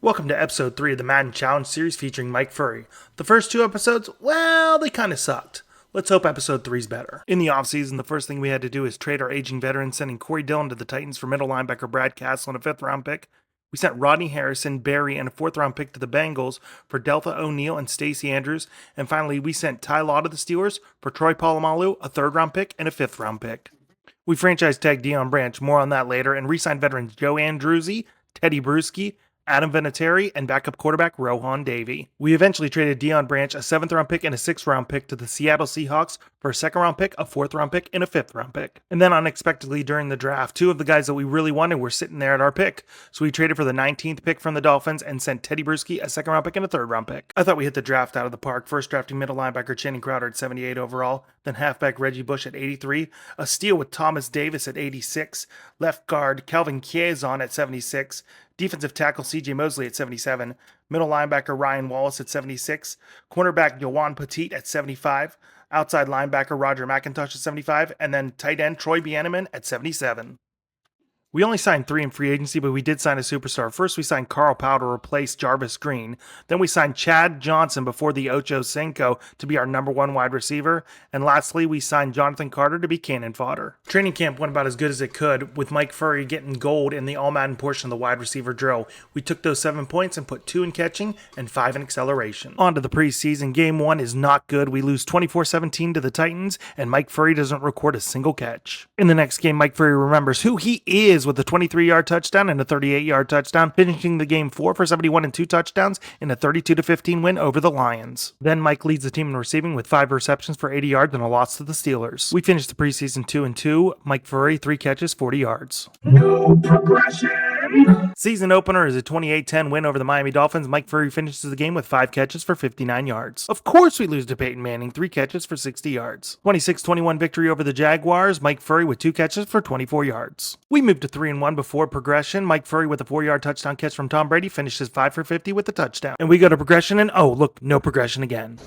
Welcome to episode 3 of the Madden Challenge series featuring Mike Furrey. The first 2 episodes, well, they kinda sucked. Let's hope episode 3's better. In the offseason, the first thing we had to do is trade our aging veteran, sending Corey Dillon to the Titans for middle linebacker Brad Castle and a 5th round pick. We sent Rodney Harrison, Barry, and a 4th round pick to the Bengals for Delta O'Neal and Stacey Andrews. And finally, we sent Ty Law to the Steelers for Troy Polamalu, a 3rd round pick, and a 5th round pick. We franchise tagged Deion Branch, more on that later, and re-signed veterans Joe Andruzzi, Teddy Bruschi, Adam Vinatieri, and backup quarterback Rohan Davey. We eventually traded Deion Branch, a 7th round pick and a 6th round pick to the Seattle Seahawks for a 2nd round pick, a 4th round pick, and a 5th round pick. And then unexpectedly during the draft, 2 of the guys that we really wanted were sitting there at our pick. So we traded for the 19th pick from the Dolphins and sent Teddy Bruschi, a 2nd round pick, and a 3rd round pick. I thought we hit the draft out of the park, first drafting middle linebacker Channing Crowder at 78 overall, then halfback Reggie Bush at 83, a steal with Thomas Davis at 86, left guard Calvin Chiazon at 76, defensive tackle C.J. Mosley at 77, middle linebacker Ryan Wallace at 76, cornerback Yohan Petit at 75, outside linebacker Roger McIntosh at 75, and then tight end Troy Bieneman at 77. We only signed 3 in free agency, but we did sign a superstar. First, we signed Carl Powell to replace Jarvis Green. Then we signed Chad Johnson before the Ocho Cinco to be our number 1 wide receiver. And lastly, we signed Jonathan Carter to be cannon fodder. Training camp went about as good as it could, with Mike Furrey getting gold in the all-Madden portion of the wide receiver drill. We took those 7 points and put 2 in catching and 5 in acceleration. On to the preseason. Game 1 is not good. We lose 24-17 to the Titans, and Mike Furrey doesn't record a single catch. In the next game, Mike Furrey remembers who he is with a 23-yard touchdown and a 38-yard touchdown, finishing the game 4 for 71 and 2 touchdowns in a 32-15 win over the Lions. Then Mike leads the team in receiving with 5 receptions for 80 yards and a loss to the Steelers. We finished the preseason 2-2. Mike Furrey, 3 catches, 40 yards. No progression. Season opener is a 28-10 win over the Miami Dolphins. Mike Furrey finishes the game with 5 catches for 59 yards. Of course we lose to Peyton Manning, 3 catches for 60 yards. 26-21 victory over the Jaguars. Mike Furrey with 2 catches for 24 yards. We moved to 3-1 before progression. Mike Furrey with a 4-yard touchdown catch from Tom Brady finishes 5 for 50 with the touchdown. And we go to progression and oh look, no progression again.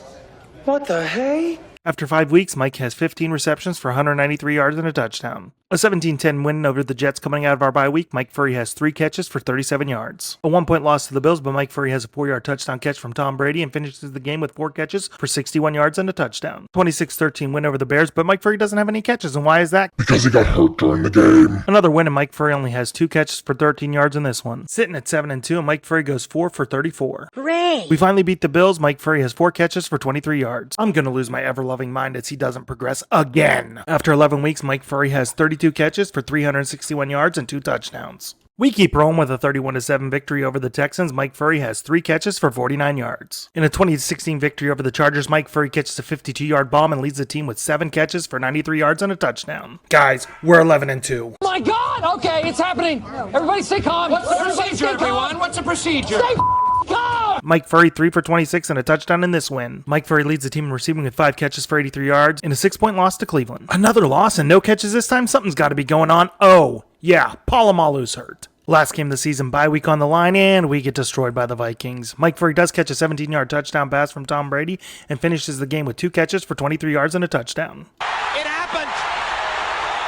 What the hey? After 5 weeks, Mike has 15 receptions for 193 yards and a touchdown. A 17-10 win over the Jets coming out of our bye week. Mike Furrey has 3 catches for 37 yards. A 1-point loss to the Bills, but Mike Furrey has a 4-yard touchdown catch from Tom Brady and finishes the game with 4 catches for 61 yards and a touchdown. 26-13 win over the Bears, but Mike Furrey doesn't have any catches, and why is that? Because he got hurt during the game. Another win, and Mike Furrey only has 2 catches for 13 yards in this one. Sitting at 7-2, and Mike Furrey goes 4 for 34. Hooray! We finally beat the Bills. Mike Furrey has 4 catches for 23 yards. I'm gonna lose my ever-loving mind as he doesn't progress again. After 11 weeks, Mike Furrey has 32 catches for 361 yards and 2 touchdowns. We keep rolling with a 31-7 victory over the Texans. Mike Furrey has 3 catches for 49 yards. In a 20-16 victory over the Chargers, Mike Furrey catches a 52-yard bomb and leads the team with 7 catches for 93 yards and a touchdown. Guys, we're 11-2. Oh my God! Okay, it's happening. Everybody stay calm. What's the procedure, everyone? What's the procedure? Stay calm. Mike Furrey 3 for 26 and a touchdown in this win. Mike Furrey leads the team in receiving with 5 catches for 83 yards in a 6-point loss to Cleveland. Another loss and no catches this time? Something's got to be going on. Oh, yeah, Polamalu's hurt. Last game of the season, bye week on the line, and we get destroyed by the Vikings. Mike Furrey does catch a 17-yard touchdown pass from Tom Brady and finishes the game with 2 catches for 23 yards and a touchdown. It happened!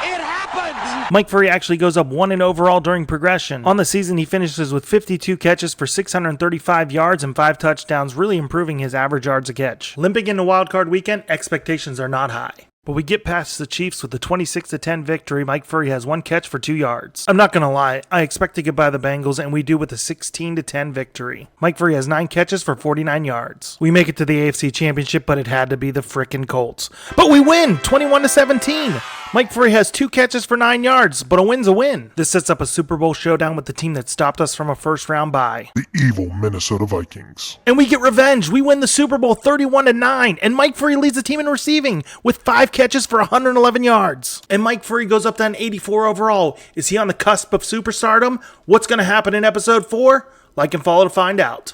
It happened! Mike Furrey actually goes up 1 in overall during progression. On the season, he finishes with 52 catches for 635 yards and 5 touchdowns, really improving his average yards a catch. Limping into wildcard weekend, expectations are not high. But we get past the Chiefs with a 26-10 victory. Mike Furrey has 1 catch for 2 yards. I'm not going to lie, I expect to get by the Bengals, and we do with a 16-10 victory. Mike Furrey has 9 catches for 49 yards. We make it to the AFC Championship, but it had to be the frickin' Colts. But we win, 21-17. Mike Furrey has 2 catches for 9 yards, but a win's a win. This sets up a Super Bowl showdown with the team that stopped us from a first-round bye. The evil Minnesota Vikings. And we get revenge. We win the Super Bowl 31-9, and Mike Furrey leads the team in receiving with 5 catches for 111 yards. And Mike Furrey goes up to an 84 overall. Is he on the cusp of superstardom? What's going to happen in episode 4? Like and follow to find out.